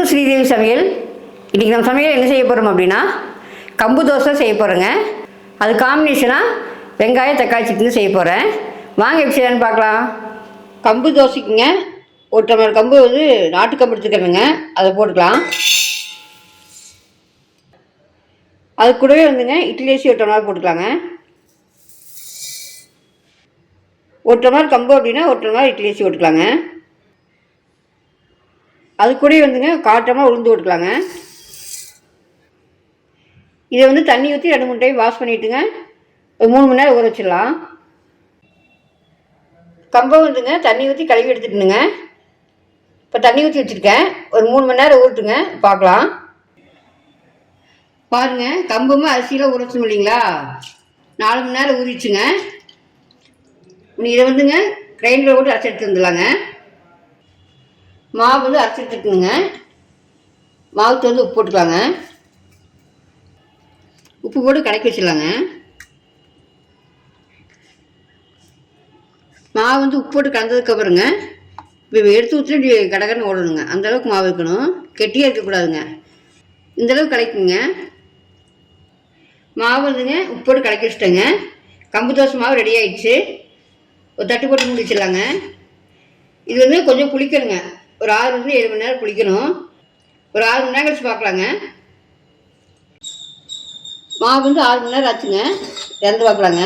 Welcome Sridevi சமையல். இன்றைக்கி நம்ம சமையல் என்ன செய்ய போகிறோம் அப்படின்னா கம்பு தோசை செய்ய போகிறோங்க. அது காம்பினேஷனாக வெங்காயம் தக்காளி சட்னி செய்ய போகிறேன். வாங்க எப்படி செய்யலான்னு பார்க்கலாம். கம்பு தோசைக்குங்க ஒரு டம்ளர் கம்பு வந்து நாட்டு கம்பு எடுத்துக்கிறேங்க, அதை போட்டுக்கலாம். அது கூடவே வந்துங்க இட்லி அரிசி ஒரு டம்ளர் போட்டுக்கலாங்க. ஒரு டம்ளர் கம்பு அப்படின்னா ஒரு டம்ளர் இட்லி அரிசி போட்டுக்கலாங்க. அது கூட வந்துங்க 1/4 டம்ளர் உளுந்து போட்டுக்கலாங்க. இதை வந்து தண்ணி ஊற்றி 2-3 டைம் வாஷ் பண்ணிவிட்டுங்க ஒரு 3 மணி நேரம் ஊற வச்சிடலாம். கம்பை வந்துங்க தண்ணி ஊற்றி கழுவி எடுத்துட்டுங்க. இப்போ தண்ணி ஊற்றி வச்சுருக்கேன், ஒரு 3 மணி நேரம் ஊற்றுங்க, பார்க்கலாம். பாருங்கள், கம்புமே அரிசியில் ஊறச்சணும் இல்லைங்களா, 4 மணி நேரம் ஊறிச்சுங்க. இதை வந்துங்க கிரைண்டரில் போட்டு அரைச்சி எடுத்து வந்துடலாங்க. மாவு வந்து அரைச்சி எடுத்துக்கணுங்க. மாவுக்கு வந்து உப்பு போட்டுக்கலாங்க. உப்பு போட்டு கலக்கி வச்சிடலாங்க. மாவு வந்து உப்பு போட்டு கலந்ததுக்கப்புறங்க இப்போ எடுத்து ஊற்றி கடகன்னு ஓடணுங்க. அந்தளவுக்கு மாவு இருக்கணும், கெட்டியாக இருக்கக்கூடாதுங்க. இந்தளவுக்கு கலக்குங்க. மாவு வந்துங்க உப்பு போட்டு கலக்கி வச்சுட்டேங்க. கம்பு தோசை மாவு ரெடி ஆகிடுச்சு. ஒரு தட்டு போட்டு மூடி வச்சிடலாங்க. இது வந்து கொஞ்சம் புளிக்கணுங்க, ஒரு 6-7 மணி நேரம் புளிக்கணும். ஒரு 6 மணி நேரம் கழிச்சு பார்க்கலாங்க. மாவு வந்து 6 மணி நேரம் ஆச்சுங்க, இறந்து பார்க்கலாங்க.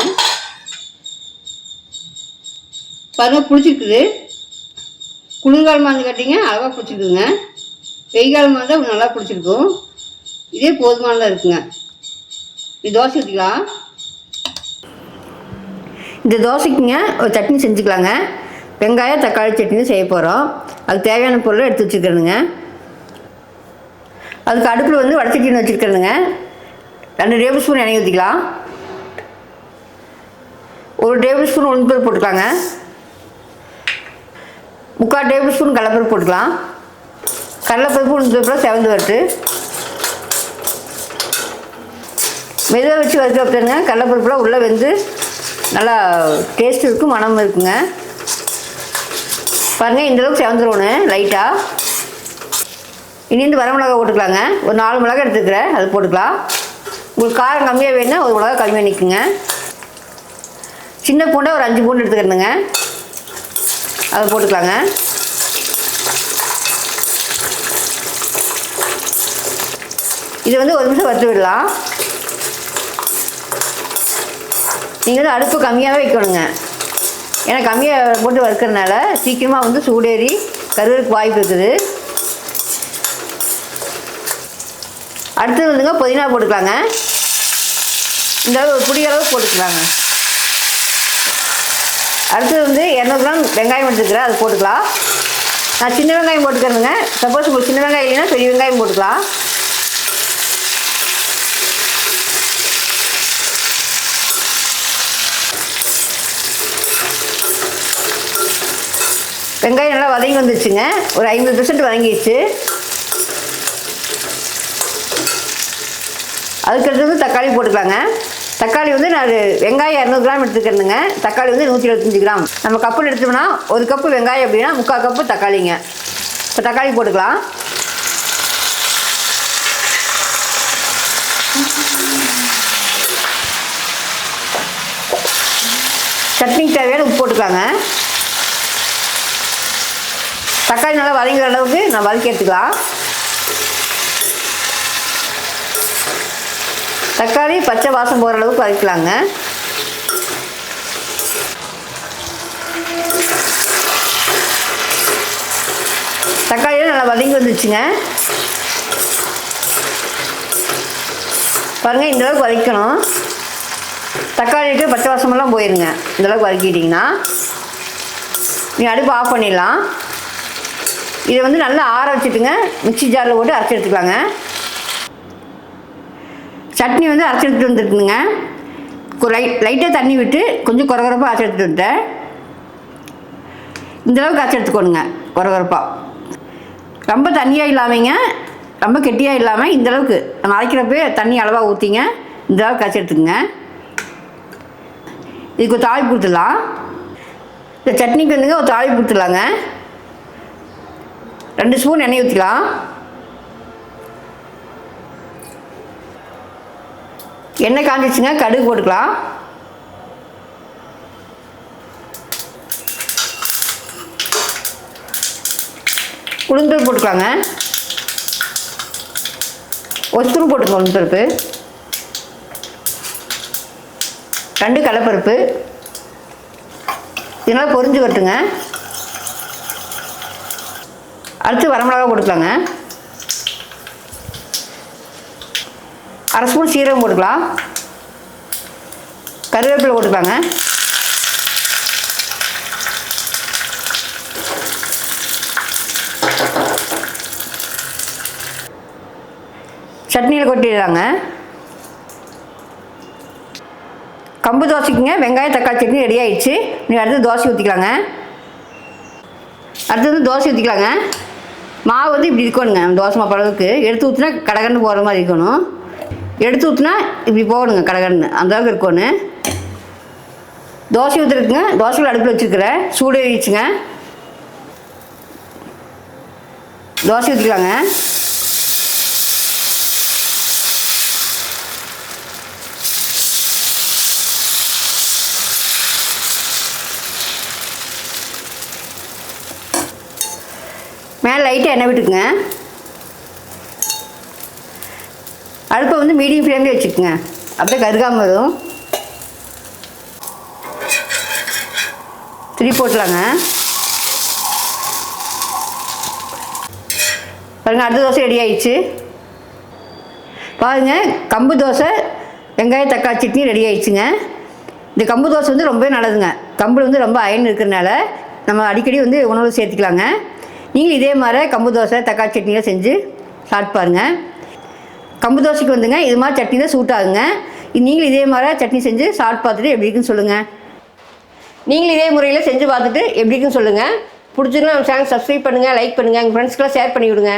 பாருங்கள், புளிச்சிருக்குது. குளிர்காலமாக இருந்து கேட்டிங்க அளவாக பிடிச்சிருக்குங்க. வெயில் காலமாக இருந்தால் நல்லா பிடிச்சிருக்கும். இதே போதுமானதாக இருக்குங்க. இது தோசை ஊற்றிக்கலாம். இந்த தோசைக்குங்க ஒரு சட்னி செஞ்சுக்கலாங்க. வெங்காயம் தக்காளி சட்னி செய்ய போகிறோம். அதுக்கு தேவையான பொருளை எடுத்து வச்சுருக்கிறேனுங்க. அதுக்கு அடுப்பில் வந்து வடச்சட்டின்னு வச்சுருக்கிறேனுங்க. 2 டேபிள் ஸ்பூன் எண்ணெய் ஊற்றிக்கலாம். 1 டேபிள் ஸ்பூன் உளுந்தம்பருப்பு போட்டுக்கலாங்க. 3/4 டேபிள் ஸ்பூன் கடலைப்பருப்பு போட்டுக்கலாம். கடலைப்பருப்பு உளுந்தம்பருப்பு செவந்து வரட்டு. மெதுவாக வச்சு வறுத்துங்க. கடலைப்பருப்புலாம் உள்ளே வெந்து நல்லா டேஸ்ட் இருக்கும், மனம் இருக்குங்க. பாருங்கள், இந்தளவுக்கு செவந்துடணும் லைட்டாக. இனி வந்து வரமிளகா போட்டுக்கலாங்க. ஒரு 4 மிளகா எடுத்துக்கிறேன், அது போட்டுக்கலாம். உங்களுக்கு காரம் கம்மியாக வேணுன்னா ஒரு மிளகா கம்மியாக நிற்குங்க. சின்ன பூண்டை ஒரு 5 பூண்டு எடுத்துக்கிறேனுங்க, அதை போட்டுக்கலாங்க. இதை வந்து 1 நிமிஷம் வறுத்து விடலாம். நீங்கள் வந்து அடுப்பு கம்மியாகவே வைக்கணுங்க, ஏன்னா கம்மியாக போட்டு வறுக்கிறதுனால சீக்கிரமாக வந்து சூடேறி கருவேலுக்கு வாய்ப்பு இருக்குது. அடுத்தது வந்துங்க புதினா போட்டுக்கலாங்க. இந்த அளவு ஒரு புடி அளவு போட்டுக்கலாங்க. அடுத்தது வந்து 200 கிராம் வெங்காயம் எடுத்துக்கிறேன், அது போட்டுக்கலாம். நான் சின்ன வெங்காயம் போட்டுக்கிறேங்க. சப்போஸ் உங்களுக்கு சின்ன வெங்காயம் இல்லைன்னா பெரிய வெங்காயம் போட்டுக்கலாம். வெங்காயம் நல்லா வதங்கி வந்துச்சுங்க, ஒரு 50% வதங்கிடுச்சு. அதுக்கடுத்து தக்காளி போட்டுக்கலாங்க. தக்காளி வந்து நான் வெங்காயம் 200 கிராம் எடுத்துக்கிறேனுங்க. தக்காளி வந்து 125 கிராம். நம்ம கப்பில் எடுத்தோம்னா 1 கப்பு வெங்காயம் அப்படின்னா 3/4 கப்பு தக்காளிங்க. இப்போ தக்காளி போட்டுக்கலாம். சட்னிக்கு தேவையான உப்பு போட்டுக்கலாங்க. தக்காளி நல்லா வதங்கிற அளவுக்கு நான் வதக்கி எடுத்துக்கலாம். தக்காளி பச்சை வாசம் போகிற அளவுக்கு வதக்கலாங்க. தக்காளியும் நல்லா வதங்கி வந்துச்சுங்க. பாருங்கள், இந்தளவுக்கு வதக்கணும். தக்காளிக்கு பச்சை வாசமெல்லாம் போயிருங்க. இந்தளவுக்கு வதக்கிட்டிங்கன்னா நீங்கள் அடுப்பு ஆஃப் பண்ணிடலாம். இதை வந்து நல்லா ஆற வச்சுட்டுங்க மிக்ஸி ஜாரில் போட்டு அரைச்சி எடுத்துக்கலாங்க. சட்னி வந்து அரைச்சி எடுத்துகிட்டு வந்துருக்குங்க. லைட்டாக தண்ணி விட்டு கொஞ்சம் குறகுறப்பாக அரைச்சி எடுத்துகிட்டு வந்துட்டேன். இந்தளவுக்கு அரைச்சி எடுத்துக்கணுங்க, குறகுறப்பாக. ரொம்ப தண்ணியாக இல்லாமங்க, ரொம்ப கெட்டியாக இல்லாமல் இந்தளவுக்கு நம்ம அரைக்கிறப்பே தண்ணி அளவாக ஊற்றிங்க இந்தளவுக்கு அரைச்சி எடுத்துக்கோங்க. இதுக்கு ஒரு தாளிப்பு கொடுத்துடலாம். இந்த சட்னிக்கு வந்துங்க ஒரு தாளிப்பு கொடுத்துடலாங்க. 2 ஸ்பூன் எண்ணெய் ஊற்றிக்கலாம். எண்ணெய் காஞ்சிச்சுங்க, கடுகு போட்டுக்கலாம். உளுந்தம்பருப்பு போட்டுக்கலாங்க. ஒரு ஸ்பூன் போட்டுக்கோங்க உளுந்தம்பருப்பு. 2 கடலைப்பருப்பு. இதனால் பொரிஞ்சு வரட்டுங்க. அடுத்து வரமிளகா போட்டுக்கலாங்க. 1/2 ஸ்பூன் சீரகம் போட்டுக்கலாம். கருவேப்பிலை போட்டுக்கலாங்க. சட்னியில் கொட்டிடலாங்க. கம்பு தோசைக்குங்க வெங்காயம் தக்காளி சட்னி ரெடி ஆகிடுச்சு. நீங்கள் அடுத்து தோசை ஊற்றிக்கலாங்க. அடுத்தது தோசை ஊற்றிக்கலாங்க. மாவு வந்து இப்படி இருக்கணுங்க, தோசை மாவு அளவுக்கு. எடுத்து ஊற்றினா கடகன்னு போகிற மாதிரி இருக்கணும். எடுத்து ஊற்றினா இப்படி போகணுங்க கடகன்னு, அந்தளவுக்கு இருக்கணும். தோசை ஊற்றுறதுக்குங்க தோசைகள் அடுப்பில் வச்சுருக்கிறேன். சூடு ஏறிடுச்சுங்க. தோசை ஊற்றிக்கலாங்க. மேலே லைட்டாக எண்ணெய் விட்டுக்குங்க. அடுப்பை வந்து மீடியம் ஃப்ளேம்லேயே வச்சுக்கோங்க, அப்படியே கருகாமல் வரும். திருப்பி போட்டலாங்க. பாருங்கள், அடுத்த தோசை ரெடி ஆயிடுச்சு. பாருங்கள், கம்பு தோசை வெங்காய தக்காளி சட்னி ரெடி ஆயிடுச்சுங்க. இந்த கம்பு தோசை வந்து ரொம்பவே நல்லதுங்க. கம்பில் வந்து ரொம்ப அயன் இருக்கிறனால நம்ம அடிக்கடி வந்து உணவு சேர்த்துக்கலாங்க. நீங்களும் இதே மாதிரி கம்பு தோசை தக்காளி சட்னியில் செஞ்சு சாப்பிட்டு பாருங்கள். கம்பு தோசைக்கு வந்துங்க இது மாதிரி சட்னி தான் சூட் ஆகுங்க. நீங்களும் இதே மாதிரி சட்னி செஞ்சு சாப்பிட்டு பார்த்துட்டு எப்படி இருக்குன்னு சொல்லுங்கள். நீங்களும் இதே முறையில் செஞ்சு பார்த்துட்டு எப்படி இருக்குன்னு சொல்லுங்கள். பிடிச்சிருந்தா நம்ம சேனல் சப்ஸ்கிரைப் பண்ணுங்கள், லைக் பண்ணுங்கள், உங்கள் ஃப்ரெண்ட்ஸ்க்கெலாம் ஷேர் பண்ணி விடுங்க.